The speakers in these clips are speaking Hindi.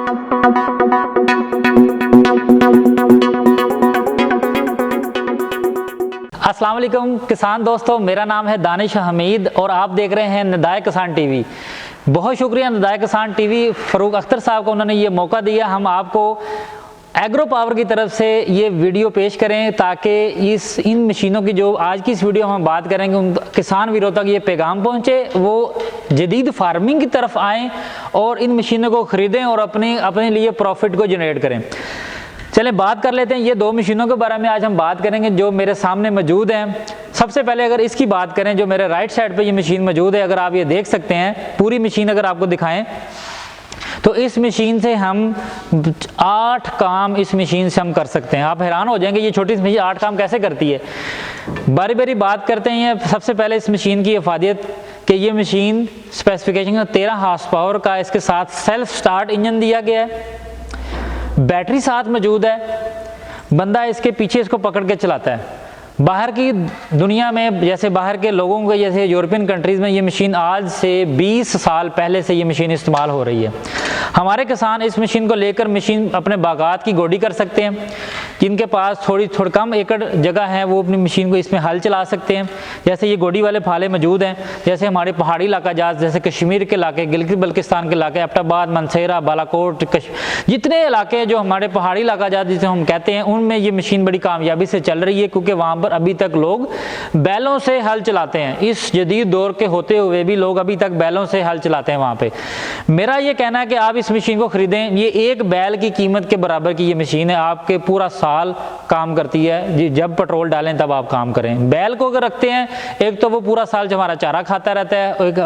अस्सलाम वालेकुम किसान दोस्तों, मेरा नाम है दानिश हमीद और आप देख रहे हैं निदा किसान टीवी। बहुत शुक्रिया निदा किसान टीवी फ़ारूक अख्तर साहब को, उन्होंने ये मौका दिया हम आपको एग्रो पावर की तरफ से ये वीडियो पेश करें ताकि इन मशीनों की जो आज की इस वीडियो में हम बात करेंगे उन किसान वीरों तक ये पैगाम पहुँचे, वो जदीद फार्मिंग की तरफ आएँ और इन मशीनों को ख़रीदें और अपने लिए प्रॉफिट को जनरेट करें। चलें बात कर लेते हैं ये दो मशीनों के बारे में आज हम बात करेंगे जो मेरे सामने मौजूद हैं। सबसे पहले अगर इसकी बात करें, जो मेरे राइट साइड पे ये मशीन मौजूद है, अगर आप ये देख सकते हैं पूरी मशीन अगर आपको दिखाएं तो इस मशीन से हम 8 काम इस मशीन से हम कर सकते हैं। आप हैरान हो जाएंगे ये छोटी सी मशीन 8 काम कैसे करती है। बारी बारी बात करते हैं। सबसे पहले इस मशीन की अफादियत कि ये मशीन स्पेसिफिकेशन 13 हार्स पावर का, इसके साथ सेल्फ स्टार्ट इंजन दिया गया है, बैटरी साथ मौजूद है, बंदा इसके पीछे इसको पकड़ के चलाता है। बाहर की दुनिया में जैसे बाहर के लोगों को जैसे यूरोपियन कंट्रीज़ में ये मशीन आज से 20 साल पहले से ये मशीन इस्तेमाल हो रही है। हमारे किसान इस मशीन को लेकर मशीन अपने बागात की गोडी कर सकते हैं। जिनके पास थोड़ी कम एकड़ जगह है वो अपनी मशीन को इसमें हल चला सकते हैं। जैसे ये गोडी वाले फाले मौजूद हैं, जैसे हमारे पहाड़ी इलाका जात जैसे कश्मीर के इलाके, गिलगित बल्किस्तान के इलाके, एबटाबाद, मनसेरा, बालाकोट, जितने इलाके जो हमारे पहाड़ी इलाका जात जिसे हम कहते हैं, उनमें ये मशीन बड़ी कामयाबी से चल रही है क्योंकि वहाँ पर अभी तक लोग बैलों से हल चलाते हैं। इस जदीद दौर के होते हुए भी लोग अभी तक बैलों से हल चलाते हैं वहाँ पे। मेरा ये कहना है कि आप इस मशीन को ख़रीदें। ये एक बैल की कीमत के बराबर की ये मशीन है, आपके पूरा साल काम करती है। जब पेट्रोल डालें तब आप काम करें। बैल को अगर रखते हैं, एक तो वो पूरा साल जो हमारा चारा खाता रहता है, एक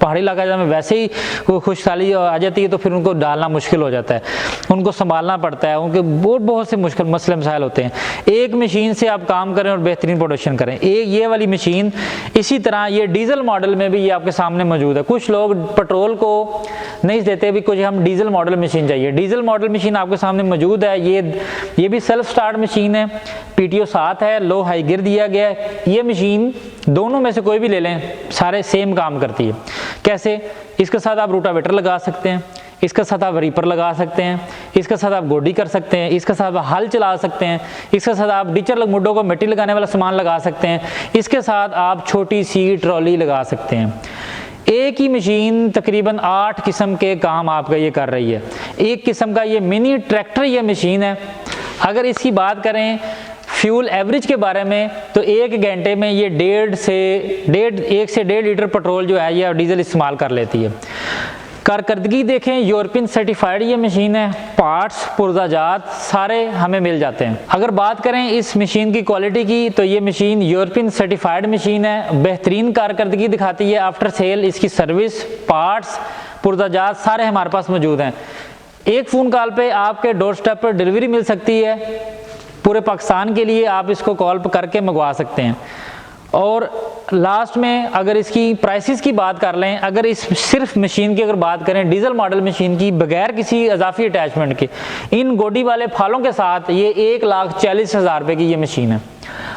पहाड़ी इलाका में वैसे ही खुशहाली आ जाती है तो फिर उनको डालना मुश्किल हो जाता है, उनको संभालना पड़ता है, उनके बहुत से मुश्किल मसले मसाइल होते हैं। एक मशीन से आप काम करें और बेहतरीन प्रोडक्शन करें। एक ये वाली मशीन, इसी तरह ये डीजल मॉडल में भी ये आपके सामने मौजूद है। कुछ लोग पेट्रोल को नहीं देते भी, कुछ हम डीजल मॉडल मशीन चाहिए। डीजल मॉडल मशीन आपके सामने मौजूद है। ये भी सेल्फ स्टार्ट मशीन है, पीटीओ साथ है, लो हाई गियर दिया गया है। ये मशीन दोनों में से कोई भी ले लें, सारे सेम काम करती है। कैसे? इसके साथ आप रूटावेटर लगा सकते हैं, इसके साथ आप रीपर लगा सकते हैं, इसके साथ आप गोडी कर सकते हैं, इसके साथ आप हल चला सकते हैं, इसके साथ आप डिचर मुड्डों को मिट्टी लगाने वाला सामान लगा सकते हैं, इसके साथ आप छोटी सी ट्रॉली लगा सकते हैं। एक ही मशीन तकरीबन 8 किस्म के काम आपका ये कर रही है। एक किस्म का ये मिनी ट्रैक्टर ये मशीन है। अगर इसकी बात करें फ्यूल एवरेज के बारे में तो 1 घंटे में ये 1 से 1.5 लीटर पेट्रोल जो है ये डीजल इस्तेमाल कर लेती है। कारकर्दगी देखें, यूरोपियन सर्टिफाइड ये मशीन है, पार्ट्स पुर्जाजात सारे हमें मिल जाते हैं। अगर बात करें इस मशीन की क्वालिटी की तो ये मशीन यूरोपियन सर्टिफाइड मशीन है, बेहतरीन कारकर्दगी दिखाती है। आफ्टर सेल इसकी सर्विस, पार्ट्स, पुर्जाजात सारे हमारे पास मौजूद हैं। एक फ़ोन कॉल पे आपके डोर स्टेप पर डिलीवरी मिल सकती है। पूरे पाकिस्तान के लिए आप इसको कॉल पर करके मंगवा सकते हैं। और लास्ट में अगर इसकी प्राइसेस की बात कर लें, अगर इस सिर्फ मशीन की अगर बात करें डीजल मॉडल मशीन की बगैर किसी इजाफी अटैचमेंट के, इन गोडी वाले फालों के साथ ये 1,40,000 रुपये की ये मशीन है।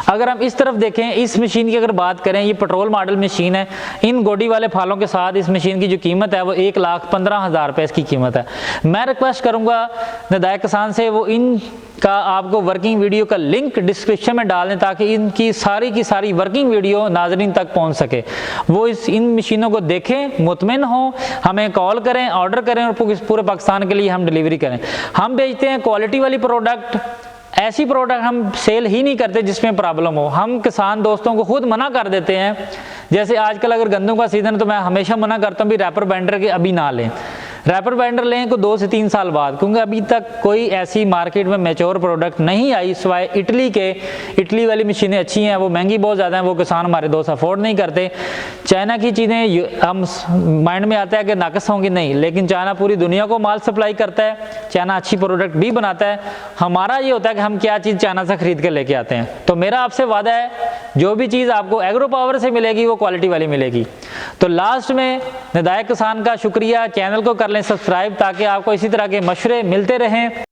अगर हम इस तरफ देखें, इस मशीन की अगर बात करें, ये पेट्रोल मॉडल मशीन है, इन गोडी वाले फालों के साथ इस मशीन की जो कीमत है वो 1,15,000 रुपये इसकी कीमत है। मैं रिक्वेस्ट करूंगा निदा किसान से वो इनका आपको वर्किंग वीडियो का लिंक डिस्क्रिप्शन में डाल दें ताकि इनकी सारी की सारी वर्किंग वीडियो नाजरीन तक पहुंच सके। वो इन मशीनों को देखें, मुतमिन हों, हमें कॉल करें, ऑर्डर करें और पूरे पाकिस्तान के लिए हम डिलीवरी करें। हम बेचते हैं क्वालिटी वाली प्रोडक्ट, ऐसी प्रोडक्ट हम सेल ही नहीं करते जिसमें प्रॉब्लम हो। हम किसान दोस्तों को खुद मना कर देते हैं। जैसे आजकल अगर गंदों का सीज़न है तो मैं हमेशा मना करता हूँ भी रैपर बाइंडर के अभी ना लें। रैपर बाइंडर लें को 2 से 3 साल बाद, क्योंकि अभी तक कोई ऐसी मार्केट में मैच्योर प्रोडक्ट नहीं आई सिवाय इटली के। इटली वाली मशीनें अच्छी हैं, वो महंगी बहुत ज़्यादा हैं, वो किसान हमारे दोस्त अफोर्ड नहीं करते। चाइना की चीज़ें हम माइंड में आता है कि नाकस होंगी, नहीं, लेकिन चाइना पूरी दुनिया को माल सप्लाई करता है, चाइना अच्छी प्रोडक्ट भी बनाता है। हमारा ये होता है कि हम क्या चीज़ चाइना से खरीद कर लेके आते हैं। तो मेरा आपसे वादा है जो भी चीज़ आपको एग्रो पावर से मिलेगी वो क्वालिटी वाली मिलेगी। तो लास्ट में निदा किसान का शुक्रिया, चैनल को कर लें सब्सक्राइब ताकि आपको इसी तरह के मशवरे मिलते रहें।